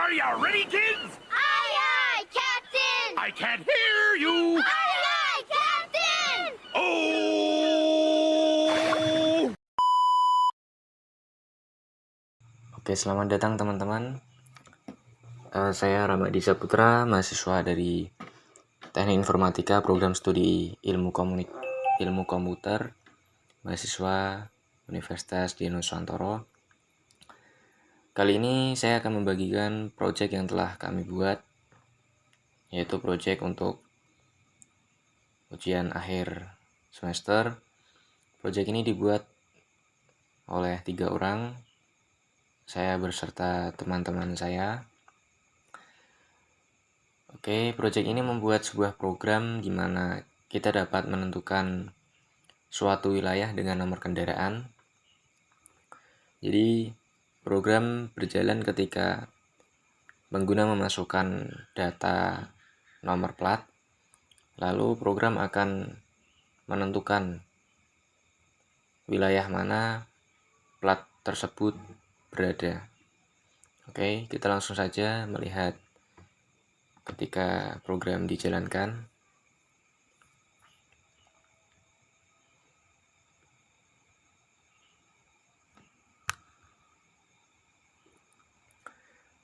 Are you ready, kids? Aye, aye, Captain! I can't hear you. Aye, aye, Captain! Oh! Oke, selamat datang teman-teman. Saya Ramadi Saputra, mahasiswa dari Teknik Informatika Program Studi Ilmu Komputer, mahasiswa Universitas Diponegoro. Kali ini saya akan membagikan proyek yang telah kami buat, yaitu proyek untuk ujian akhir semester. Proyek ini dibuat oleh 3 orang, saya berserta teman-teman saya. Oke, proyek ini membuat sebuah program di mana kita dapat menentukan suatu wilayah dengan nomor kendaraan. Jadi, program berjalan ketika pengguna memasukkan data nomor plat, lalu program akan menentukan wilayah mana plat tersebut berada. Oke, kita langsung saja melihat ketika program dijalankan.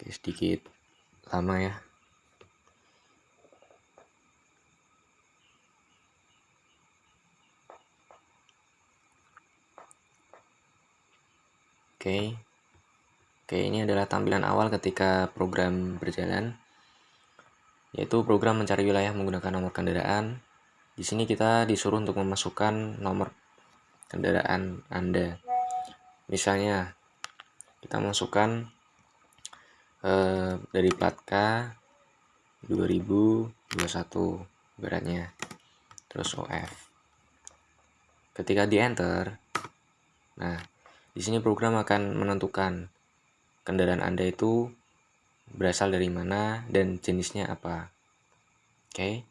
Oke, sedikit lama ya. Oke, ini adalah tampilan awal ketika program berjalan, yaitu program mencari wilayah menggunakan nomor kendaraan. Di sini kita disuruh untuk memasukkan nomor kendaraan Anda. Misalnya, kita masukkan dari plat K 2021 beratnya, terus OF. Ketika di enter, nah di sini program akan menentukan kendaraan Anda itu berasal dari mana dan jenisnya apa. Oke,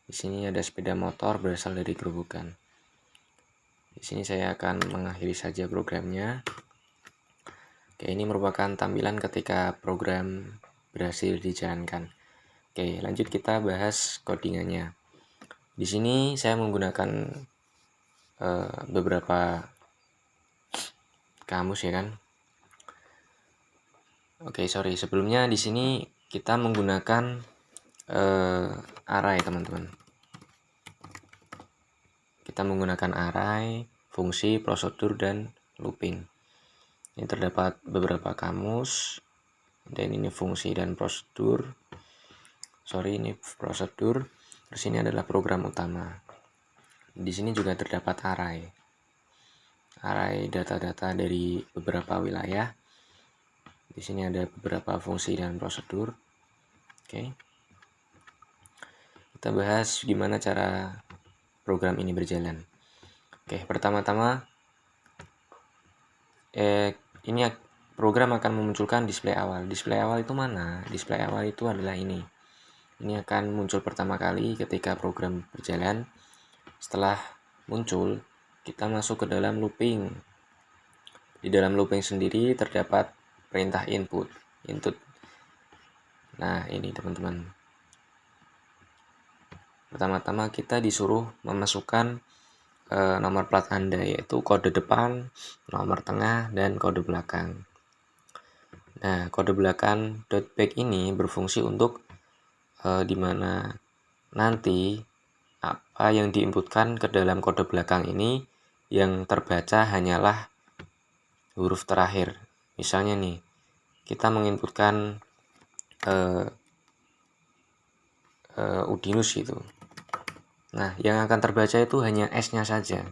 di sini ada sepeda motor berasal dari Gerobokan. Di sini saya akan mengakhiri saja programnya. Oke, ini merupakan tampilan ketika program berhasil dijalankan. Oke, lanjut kita bahas codingannya. Di sini saya menggunakan beberapa kamus ya kan. Oke, sebelumnya di sini kita menggunakan array teman-teman. Kita menggunakan array, fungsi, prosedur, dan looping. Ini terdapat beberapa kamus, dan ini fungsi dan prosedur. Ini prosedur. Terus ini adalah program utama. Di sini juga terdapat array data-data dari beberapa wilayah. Di sini ada beberapa fungsi dan prosedur. Oke. Kita bahas gimana cara program ini berjalan. Oke, pertama-tama ini program akan memunculkan display awal. Display awal itu mana? Display awal itu adalah ini. Ini akan muncul pertama kali ketika program berjalan. Setelah muncul, kita masuk ke dalam looping. Di dalam looping sendiri terdapat perintah input. Nah, ini teman-teman. Pertama-tama kita disuruh memasukkan nomor plat Anda, yaitu kode depan, nomor tengah, dan kode belakang. Nah, kode belakang .back ini berfungsi untuk dimana nanti apa yang diinputkan ke dalam kode belakang ini yang terbaca hanyalah huruf terakhir. Misalnya nih, kita menginputkan Udinus gitu. Nah, yang akan terbaca itu hanya S-nya saja.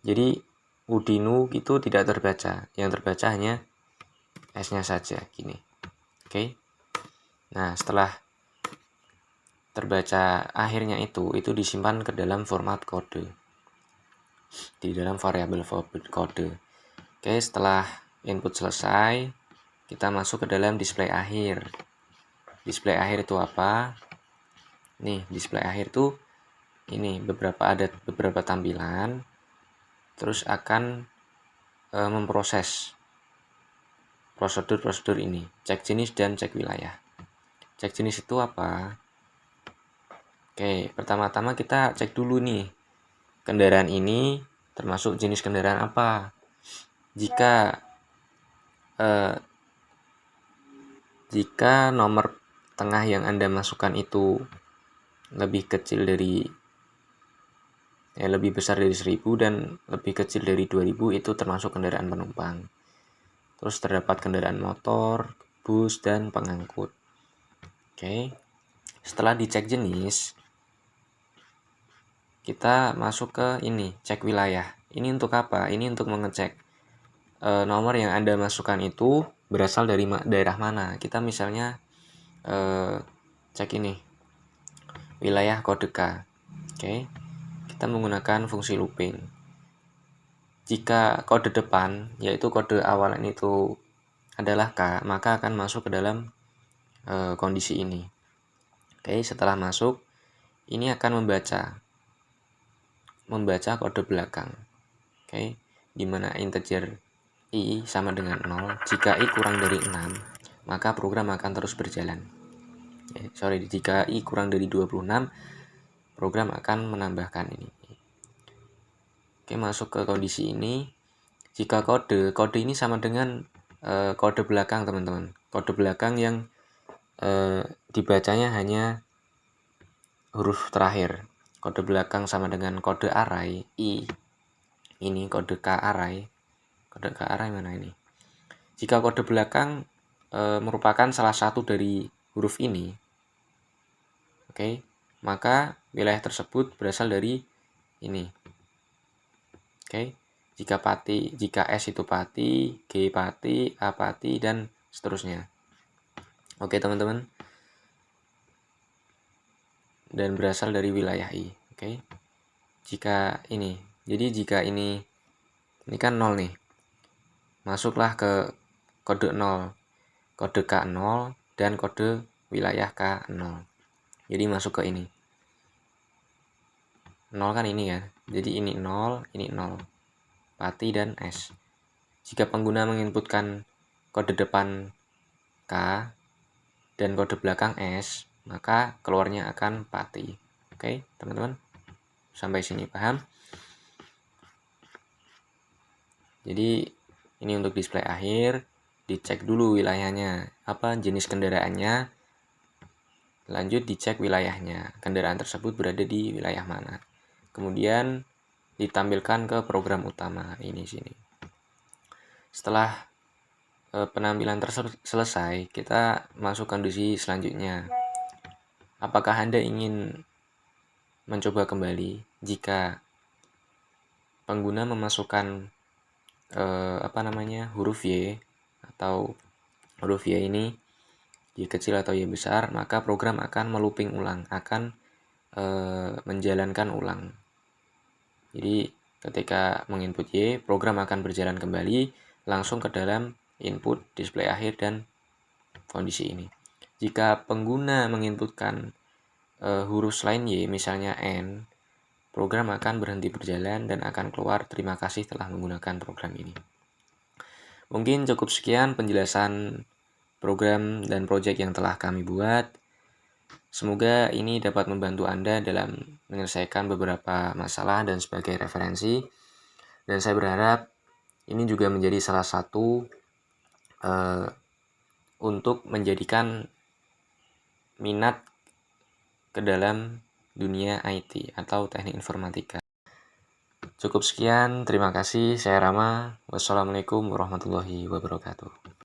Jadi Udinu itu tidak terbaca, yang terbaca hanya S-nya saja gini. Oke. Nah, setelah terbaca akhirnya itu disimpan ke dalam format kode, di dalam variabel kode. Oke, setelah input selesai, kita masuk ke dalam display akhir. Display akhir itu apa? Nih, display akhir itu ini ada beberapa tampilan, terus akan memproses prosedur ini, cek jenis dan cek wilayah. Cek jenis itu apa? Oke, pertama-tama kita cek dulu nih, kendaraan ini termasuk jenis kendaraan apa. Jika nomor tengah yang Anda masukkan itu lebih besar dari 1000 dan lebih kecil dari 2000, itu termasuk kendaraan penumpang. Terus terdapat kendaraan motor, bus, dan pengangkut. Oke. Setelah dicek jenis, kita masuk ke ini, cek wilayah. Ini untuk apa? Ini untuk mengecek nomor yang Anda masukkan itu berasal dari daerah mana. Kita misalnya cek ini, wilayah kode K. Oke. Kita menggunakan fungsi looping. Jika kode depan, yaitu kode awalan itu adalah K, maka akan masuk ke dalam kondisi ini. Oke, setelah masuk, ini akan membaca kode belakang. Oke, di mana integer i sama dengan 0. Jika i kurang dari 6, maka program akan terus berjalan. Jika i kurang dari 26, program akan menambahkan ini. Oke, masuk ke kondisi ini. Jika kode ini sama dengan kode belakang, teman-teman. Kode belakang yang dibacanya hanya huruf terakhir. Kode belakang sama dengan kode array i. Ini kode K array. Kode K array mana ini? Jika kode belakang merupakan salah satu dari huruf ini, oke, maka wilayah tersebut berasal dari ini. Oke, jika S itu Pati, G Pati, A Pati, dan seterusnya. Oke, teman-teman. Dan berasal dari wilayah I. Oke. Jika ini kan 0 nih. Masuklah ke kode 0. Kode K0 dan kode wilayah K0. Jadi masuk ke ini. 0 kan ini ya. Jadi ini 0, ini 0. Pati dan S. Jika pengguna menginputkan kode depan K dan kode belakang S, maka keluarnya akan Pati. Oke, teman-teman. Sampai sini paham? Jadi ini untuk display akhir, dicek dulu wilayahnya, apa jenis kendaraannya, lanjut dicek wilayahnya, kendaraan tersebut berada di wilayah mana. Kemudian ditampilkan ke program utama ini sini. Setelah penampilan selesai, kita masuk kondisi selanjutnya. Apakah Anda ingin mencoba kembali jika pengguna memasukkan huruf Y atau huruf Y ini Y kecil atau Y besar, maka program akan melooping ulang, akan menjalankan ulang. Jadi ketika menginput Y, program akan berjalan kembali langsung ke dalam input, display akhir, dan kondisi ini. Jika pengguna menginputkan huruf selain Y, misalnya N, program akan berhenti berjalan dan akan keluar terima kasih telah menggunakan program ini. Mungkin cukup sekian penjelasan program dan project yang telah kami buat. Semoga ini dapat membantu Anda dalam menyelesaikan beberapa masalah dan sebagai referensi. Dan saya berharap ini juga menjadi salah satu untuk menjadikan minat ke dalam dunia IT atau teknik informatika. Cukup sekian, terima kasih. Saya Rama. Wassalamualaikum warahmatullahi wabarakatuh.